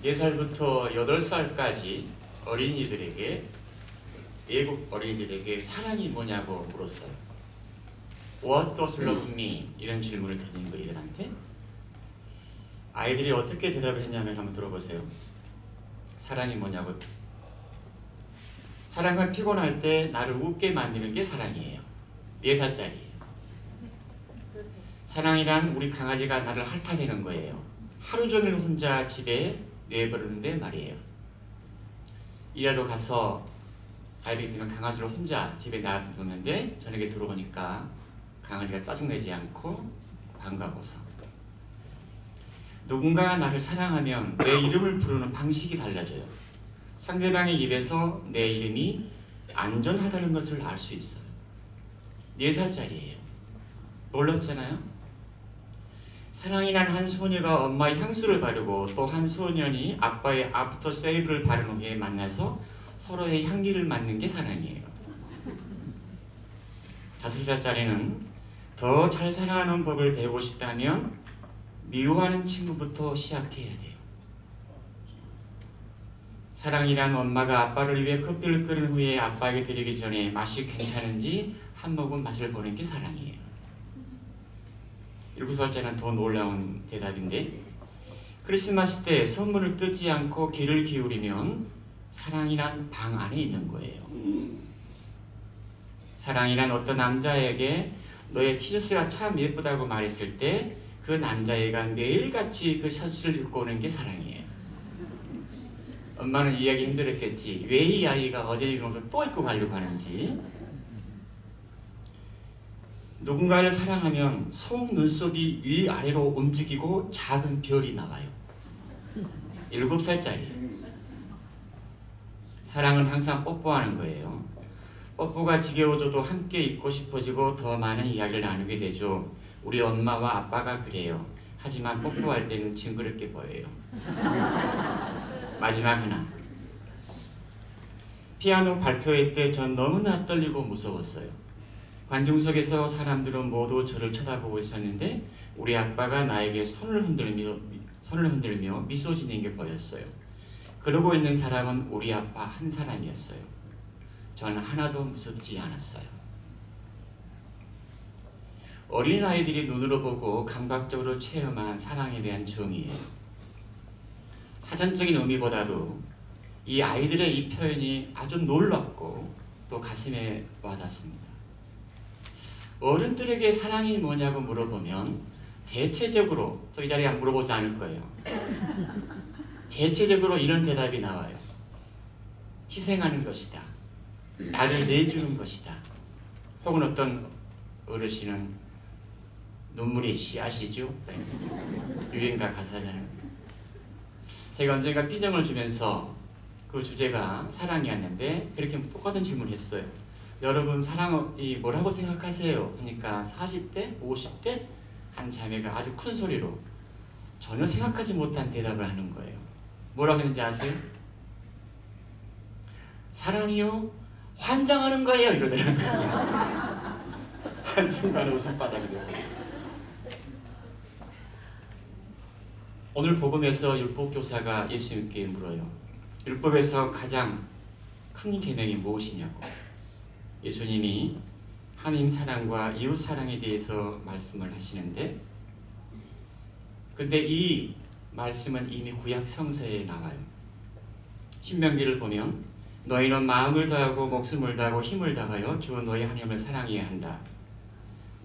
4살부터 8살까지 어린이들에게, 외국 어린이들에게 사랑이 뭐냐고 물었어요. What does love mean? 이런 질문을 던진 거이들한테 아이들이 어떻게 대답을 했냐면 한번 들어보세요. 사랑이 뭐냐고. 사랑은 피곤할 때 나를 웃게 만드는 게 사랑이에요. 4살짜리예요. 사랑이란 우리 강아지가 나를 핥아내는 거예요. 하루 종일 혼자 집에 내버리는데 말이에요. 일하러 가서 아이들이 되면 강아지를 혼자 집에 놔두는데 저녁에 들어오니까 강아지가 짜증내지 않고 반가워서. 누군가가 나를 사랑하면 내 이름을 부르는 방식이 달라져요. 상대방의 입에서 내 이름이 안전하다는 것을 알 수 있어요. 4살짜리예요. 놀랍잖아요? 사랑이란 한 소녀가 엄마의 향수를 바르고 또 한 소년이 아빠의 아프터 세이브를 바른 후에 만나서 서로의 향기를 맡는 게 사랑이에요. 5살짜리는 더 잘 사랑하는 법을 배우고 싶다면 미워하는 친구부터 시작해야 돼요. 사랑이란 엄마가 아빠를 위해 커피를 끓인 후에 아빠에게 드리기 전에 맛이 괜찮은지 한 모금 맛을 보는 게 사랑이에요. 7살짜리는 더 놀라운 대답인데, 크리스마스 때 선물을 뜯지 않고 귀를 기울이면 사랑이란 방 안에 있는 거예요. 사랑이란 어떤 남자에게 너의 티셔츠가 참 예쁘다고 말했을 때 그 남자애가 매일같이 그 셔츠를 입고 오는 게 사랑이에요. 엄마는 이해하기 힘들었겠지. 왜 이 아이가 어제 입은 옷을 또 입고 가려고 하는지. 누군가를 사랑하면 속 눈썹이 위아래로 움직이고 작은 별이 나와요. 7살짜리. 사랑은 항상 뽀뽀하는 거예요. 뽀뽀가 지겨워져도 함께 있고 싶어지고 더 많은 이야기를 나누게 되죠. 우리 엄마와 아빠가 그래요. 하지만 뽀뽀할 때는 징그럽게 보여요. 마지막 하나. 피아노 발표회 때 전 너무나 떨리고 무서웠어요. 관중석에서 사람들은 모두 저를 쳐다보고 있었는데 우리 아빠가 나에게 손을 흔들며 미소 짓는 게 보였어요. 그러고 있는 사람은 우리 아빠 한 사람이었어요. 저는 하나도 무섭지 않았어요. 어린아이들이 눈으로 보고 감각적으로 체험한 사랑에 대한 정의예요. 사전적인 의미보다도 이 아이들의 이 표현이 아주 놀랍고 또 가슴에 와닿습니다. 어른들에게 사랑이 뭐냐고 물어보면 대체적으로, 저 이 자리에 물어보지 않을 거예요. 대체적으로 이런 대답이 나와요. 희생하는 것이다. 나를 내주는 것이다. 혹은 어떤 어르신은 눈물이 씨앗이죠. 유행가 가사잖아요. 제가 언젠가 피정을 주면서 그 주제가 사랑이었는데 그렇게 똑같은 질문을 했어요. 여러분 사랑이 뭐라고 생각하세요? 하니까 40대, 50대 한 자매가 아주 큰 소리로 전혀 생각하지 못한 대답을 하는 거예요. 뭐라고 했는지 아세요? 사랑이요? 환장하는 거예요. 이러더라고요. 한순간에 웃음바닥이 되어버렸어요. 오늘 복음에서 율법교사가 예수님께 물어요. 율법에서 가장 큰 계명이 무엇이냐고. 예수님이 하나님 사랑과 이웃 사랑에 대해서 말씀을 하시는데, 근데 이 말씀은 이미 구약 성서에 나와요. 신명기를 보면 너희는 마음을 다하고 목숨을 다하고 힘을 다하여 주 너희 하나님을 사랑해야 한다.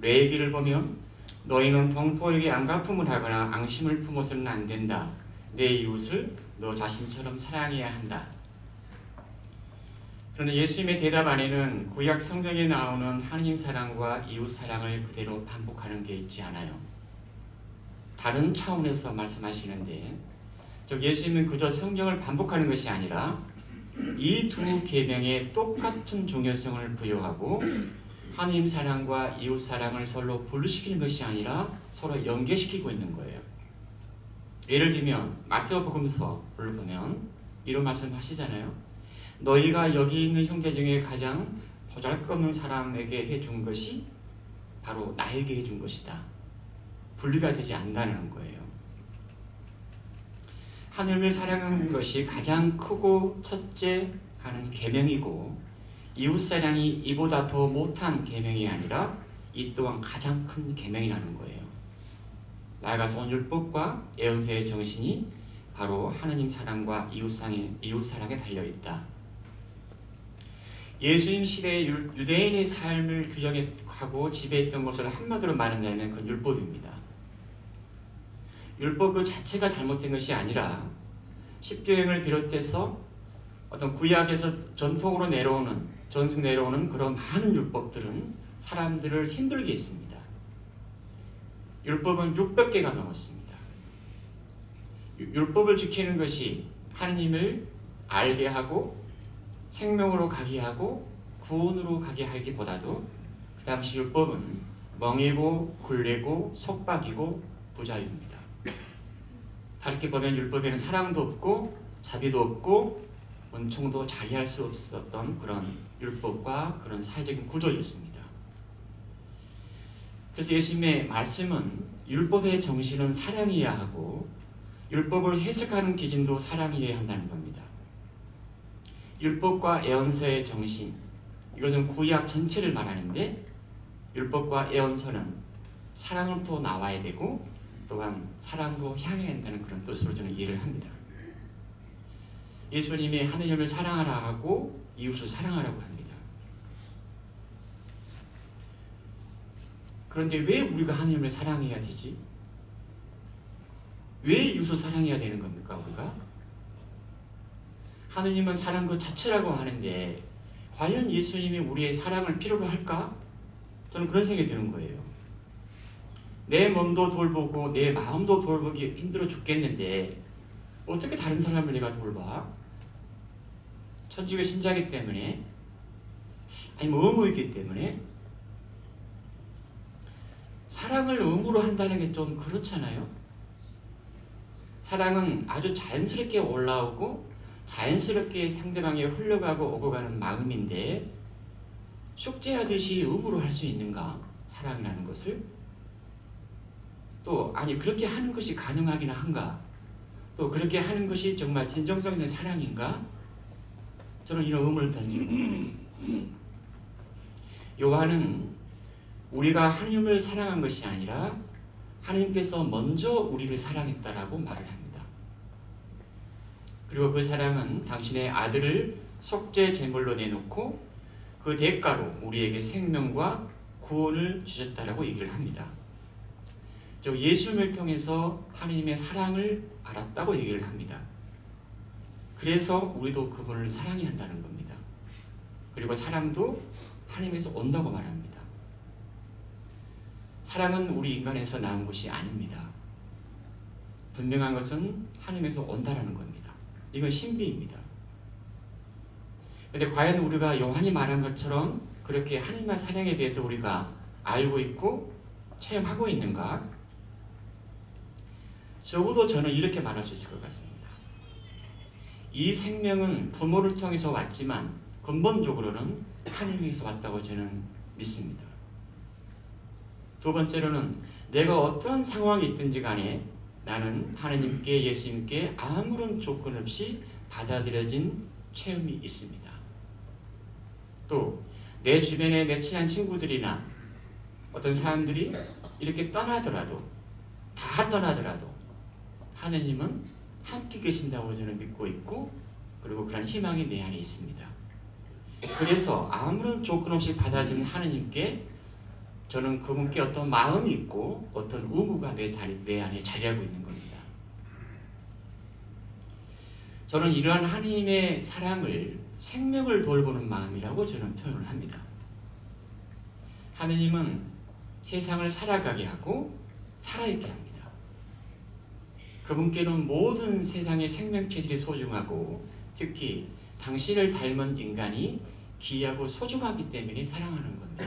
레위기를 보면 너희는 동포에게 안갚음을 하거나 앙심을 품어서는 안 된다. 내 이웃을 너 자신처럼 사랑해야 한다. 그런데 예수님의 대답 안에는 구약 성경에 나오는 하나님 사랑과 이웃 사랑을 그대로 반복하는 게 있지 않아요. 다른 차원에서 말씀하시는데, 즉 예수님은 그저 성경을 반복하는 것이 아니라 이 두 계명에 똑같은 중요성을 부여하고 하나님 사랑과 이웃 사랑을 서로 분리시키는 것이 아니라 서로 연계시키고 있는 거예요. 예를 들면 마태복음서를 보면 이런 말씀하시잖아요. 너희가 여기 있는 형제 중에 가장 보잘것없는 사람에게 해준 것이 바로 나에게 해준 것이다. 분리가 되지 않는다는 거예요. 하나님을 사랑하는 것이 가장 크고 첫째 가는 계명이고 이웃사랑이 이보다 더 못한 계명이 아니라 이 또한 가장 큰 계명이라는 거예요. 나아가서 온 율법과 예언서의 정신이 바로 하나님 사랑과 이웃사랑에 달려있다. 예수님 시대의 유대인의 삶을 규정하고 지배했던 것을 한마디로 말한다면 그건 율법입니다. 율법 그 자체가 잘못된 것이 아니라 십계명을 비롯해서 어떤 구약에서 전통으로 전승 내려오는 그런 많은 율법들은 사람들을 힘들게 했습니다. 율법은 600개가 넘었습니다. 율법을 지키는 것이 하나님을 알게 하고 생명으로 가게 하고 구원으로 가게 하기보다도 그 당시 율법은 멍이고 굴레고 속박이고 부자유입니다. 다르게 보면 율법에는 사랑도 없고 자비도 없고 은총도 자리할 수 없었던 그런 율법과 그런 사회적인 구조였습니다. 그래서 예수님의 말씀은 율법의 정신은 사랑이어야 하고 율법을 해석하는 기준도 사랑이어야 한다는 겁니다. 율법과 예언서의 정신, 이것은 구약 전체를 말하는데 율법과 예언서는 사랑은 또 나와야 되고 또한 사랑도 향해야 한다는 그런 뜻으로 저는 이해를 합니다. 예수님이 하느님을 사랑하라 하고 이웃을 사랑하라고 합니다. 그런데 왜 우리가 하느님을 사랑해야 되지? 왜 이웃을 사랑해야 되는 겁니까, 우리가? 하느님은 사랑 그 자체라고 하는데 과연 예수님이 우리의 사랑을 필요로 할까? 저는 그런 생각이 드는 거예요. 내 몸도 돌보고 내 마음도 돌보기 힘들어 죽겠는데 어떻게 다른 사람을 내가 돌봐? 천주교 신자이기 때문에? 아니면 의무이기 때문에? 사랑을 의무로 한다는 게 좀 그렇잖아요? 사랑은 아주 자연스럽게 올라오고 자연스럽게 상대방에 흘러가고 오고 가는 마음인데 숙제하듯이 의무로 할 수 있는가? 사랑이라는 것을? 또 아니 그렇게 하는 것이 가능하긴 한가? 또 그렇게 하는 것이 정말 진정성 있는 사랑인가? 저는 이런 의문을 던지는 거예요. 요한은 우리가 하나님을 사랑한 것이 아니라 하나님께서 먼저 우리를 사랑했다라고 말을 합니다. 그리고 그 사랑은 당신의 아들을 속죄 제물로 내놓고 그 대가로 우리에게 생명과 구원을 주셨다라고 얘기를 합니다. 즉 예수님을 통해서 하나님의 사랑을 알았다고 얘기를 합니다. 그래서 우리도 그분을 사랑해야 한다는 겁니다. 그리고 사랑도 하나님에서 온다고 말합니다. 사랑은 우리 인간에서 나온 것이 아닙니다. 분명한 것은 하나님에서 온다는 겁니다. 이건 신비입니다. 그런데 과연 우리가 요한이 말한 것처럼 그렇게 하나님의 사랑에 대해서 우리가 알고 있고 체험하고 있는가? 적어도 저는 이렇게 말할 수 있을 것 같습니다. 이 생명은 부모를 통해서 왔지만 근본적으로는 하나님에서 왔다고 저는 믿습니다. 두 번째로는 내가 어떤 상황이 있든지 간에 나는 하나님께 예수님께 아무런 조건 없이 받아들여진 체험이 있습니다. 또 내 주변에 내 친한 친구들이나 어떤 사람들이 이렇게 떠나더라도 다 떠나더라도 하나님은 함께 계신다고 저는 믿고 있고 그리고 그런 희망이 내 안에 있습니다. 그래서 아무런 조건 없이 받아준 하나님께 저는 그분께 어떤 마음이 있고 어떤 의무가 내 안에 자리하고 있는 겁니다. 저는 이러한 하나님의 사랑을 생명을 돌보는 마음이라고 저는 표현을 합니다. 하나님은 세상을 살아가게 하고 살아있게 합니다. 그분께는 모든 세상의 생명체들이 소중하고 특히 당신을 닮은 인간이 귀하고 소중하기 때문에 사랑하는 겁니다.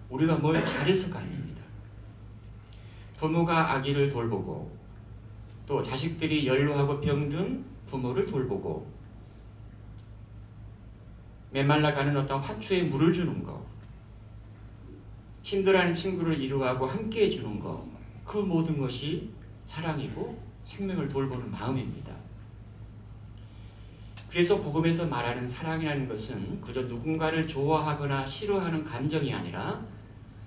우리가 뭘 잘해서가 아닙니다. 부모가 아기를 돌보고 또 자식들이 연로하고 병든 부모를 돌보고 메말라가는 어떤 화초에 물을 주는 거 힘들어하는 친구를 위로하고 함께 해주는 거 그 모든 것이 사랑이고 생명을 돌보는 마음입니다. 그래서 복음에서 말하는 사랑이라는 것은 그저 누군가를 좋아하거나 싫어하는 감정이 아니라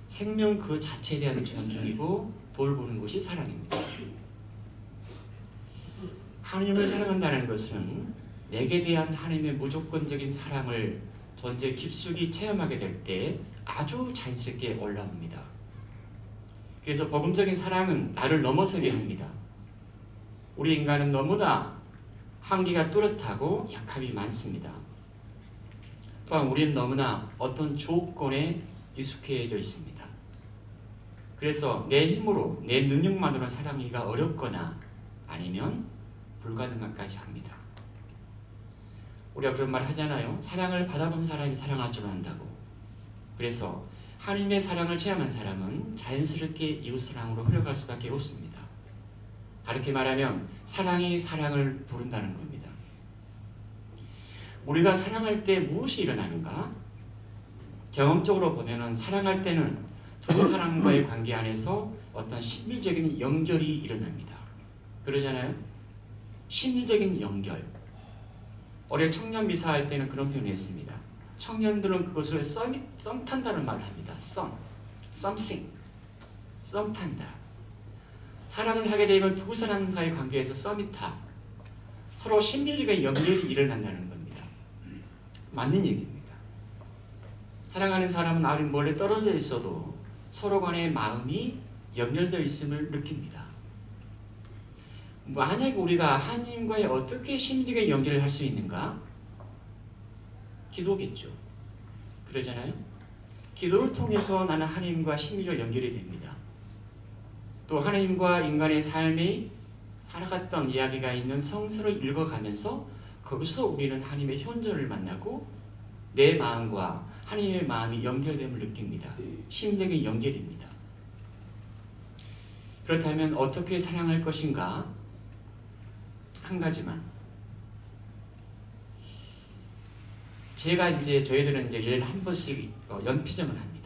생명 그 자체에 대한 존중이고 돌보는 것이 사랑입니다. 하나님을 사랑한다는 것은 내게 대한 하나님의 무조건적인 사랑을 존재 깊숙이 체험하게 될 때 아주 자연스럽게 올라옵니다. 그래서 복음적인 사랑은 나를 넘어서게 합니다. 우리 인간은 너무나 한계가 뚜렷하고 약함이 많습니다. 또한 우리는 너무나 어떤 조건에 익숙해져 있습니다. 그래서 내 힘으로, 내 능력만으로 사랑하기가 어렵거나 아니면 불가능하까지 합니다. 우리가 그런 말 하잖아요. 사랑을 받아본 사람이 사랑할 줄 안다고. 그래서 하나님의 사랑을 체험한 사람은 자연스럽게 이웃사랑으로 흘러갈 수밖에 없습니다. 다르게 말하면 사랑이 사랑을 부른다는 겁니다. 우리가 사랑할 때 무엇이 일어나는가? 경험적으로 보면 사랑할 때는 두 사람과의 관계 안에서 어떤 심리적인 연결이 일어납니다. 그러잖아요. 심리적인 연결. 어려 청년 미사할 때는 그런 표현을 했습니다. 청년들은 그것을 썸 탄다는 말을 합니다. something. 썸 탄다. 사랑을 하게 되면 두 사람 사이 관계에서 썸이 타. 서로 심리적인 연결이 일어난다는 겁니다. 맞는 얘기입니다. 사랑하는 사람은 아주 멀리 떨어져 있어도 서로 간의 마음이 연결되어 있음을 느낍니다. 만약에 우리가 하나님과의 어떻게 심리적인 연결을 할 수 있는가? 기도겠죠. 그러잖아요. 기도를 통해서 나는 하나님과 심리적 연결이 됩니다. 또 하나님과 인간의 삶이 살아갔던 이야기가 있는 성서를 읽어가면서 거기서 우리는 하나님의 현존을 만나고 내 마음과 하나님의 마음이 연결됨을 느낍니다. 심적인 연결입니다. 그렇다면 어떻게 사랑할 것인가? 한 가지만. 저희들은 이제 1년에 한 번씩 연피정을 합니다.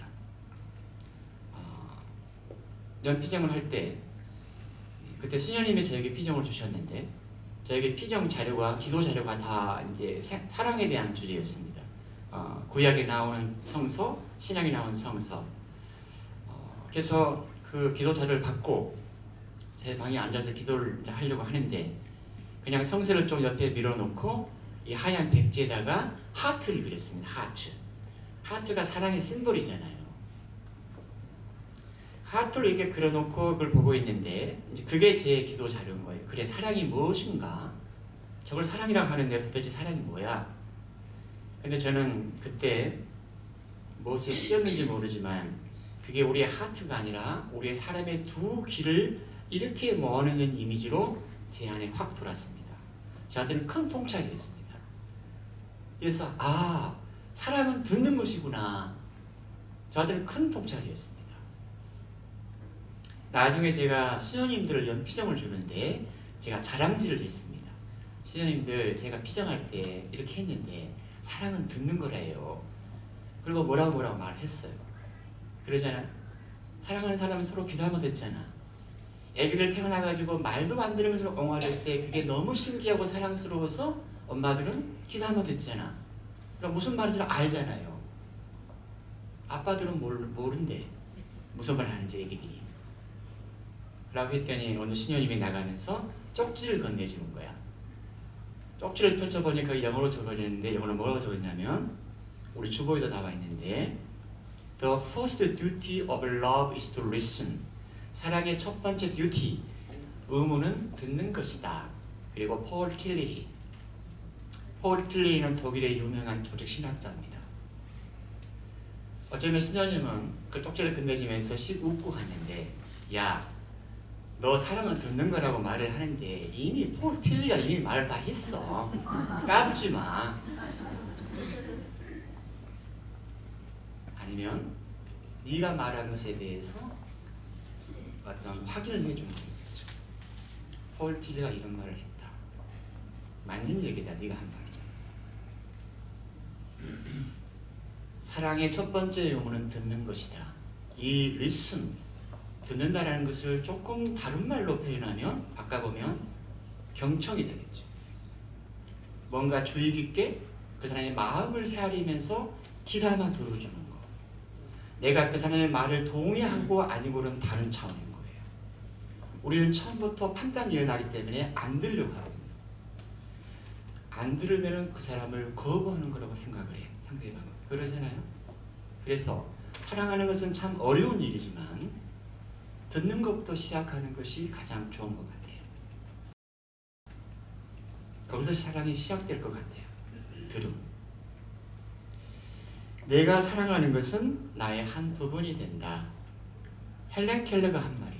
연피정을 할 때 그때 수녀님이 저에게 피정을 주셨는데 저에게 피정 자료와 기도 자료가 다 이제 사랑에 대한 주제였습니다. 구약에 나오는 성서, 신약에 나오는 성서. 그래서 그 기도 자료를 받고 제 방에 앉아서 기도를 하려고 하는데 그냥 성서를 좀 옆에 밀어놓고 이 하얀 백지에다가 하트를 그렸습니다. 하트가 사랑의 심볼이잖아요. 하트를 이렇게 그려놓고 그걸 보고 있는데 이제 그게 제 기도 자료인 거예요. 그래, 사랑이 무엇인가? 저걸 사랑이라고 하는데 도대체 사랑이 뭐야? 근데 저는 그때 무엇에 씌었는지 모르지만 그게 우리의 하트가 아니라 우리의 사람의 두 귀를 이렇게 모아놓는 이미지로 제 안에 확 돌았습니다. 저한테는 큰 통찰이었습니다. 그래서 사랑은 듣는 것이구나. 저한테는 큰 통찰이었습니다. 나중에 제가 수녀님들을 연피정을 주는데 제가 자랑질을 했습니다. 수녀님들 제가 피정할 때 이렇게 했는데 사랑은 듣는 거래요. 그리고 뭐라고 말을 했어요. 그러잖아. 사랑하는 사람은 서로 기도하면 듣잖아. 애기들 태어나가지고 말도 안 들으면서 엉화될 때 그게 너무 신기하고 사랑스러워서 엄마들은 기도하면 듣잖아. 그럼 무슨 말인지 알잖아요. 아빠들은 모른대. 무슨 말 하는지 애기들이. 라고 했더니 어느 수녀님이 나가면서 쪽지를 건네주는 거야. 쪽지를 펼쳐보니까 영어로 적어졌는데 영어로 뭐라고 적었냐면 우리 주보에도 나와 있는데 The first duty of love is to listen. 사랑의 첫 번째 듀티, 의무는 듣는 것이다. 그리고 폴 틸리. 폴 틸리는 독일의 유명한 조직 신학자입니다. 어쩌면 수녀님은 그 쪽지를 건네주면서 웃고 갔는데 야, 너 사랑을 듣는 거라고 말을 하는데 이미 폴 틸리가 이미 말을 다 했어. 까불지 마. 아니면 네가 말한 것에 대해서 어떤 확인을 해주는 거죠. 폴 틸리가 이런 말을 했다. 맞는 얘기다. 네가 한 말이야. 사랑의 첫 번째 의무는 듣는 것이다. 이 listen, 듣는다라는 것을 조금 다른 말로 표현하면 바꿔보면 경청이 되겠죠. 뭔가 주의 깊게 그 사람의 마음을 헤아리면서 귀담아 들어주는 거. 내가 그 사람의 말을 동의하고 아니고는 다른 차원인 거예요. 우리는 처음부터 판단이 일어나기 때문에 안 들으려고 하거든요. 안 들으면 그 사람을 거부하는 거라고 생각을 해요. 상대방은. 그러잖아요. 그래서 사랑하는 것은 참 어려운 일이지만 듣는 것부터 시작하는 것이 가장 좋은 것 같아요. 거기서 사랑이 시작될 것 같아요. 들음. 내가 사랑하는 것은 나의 한 부분이 된다. 헬렌 켈러가 한 말.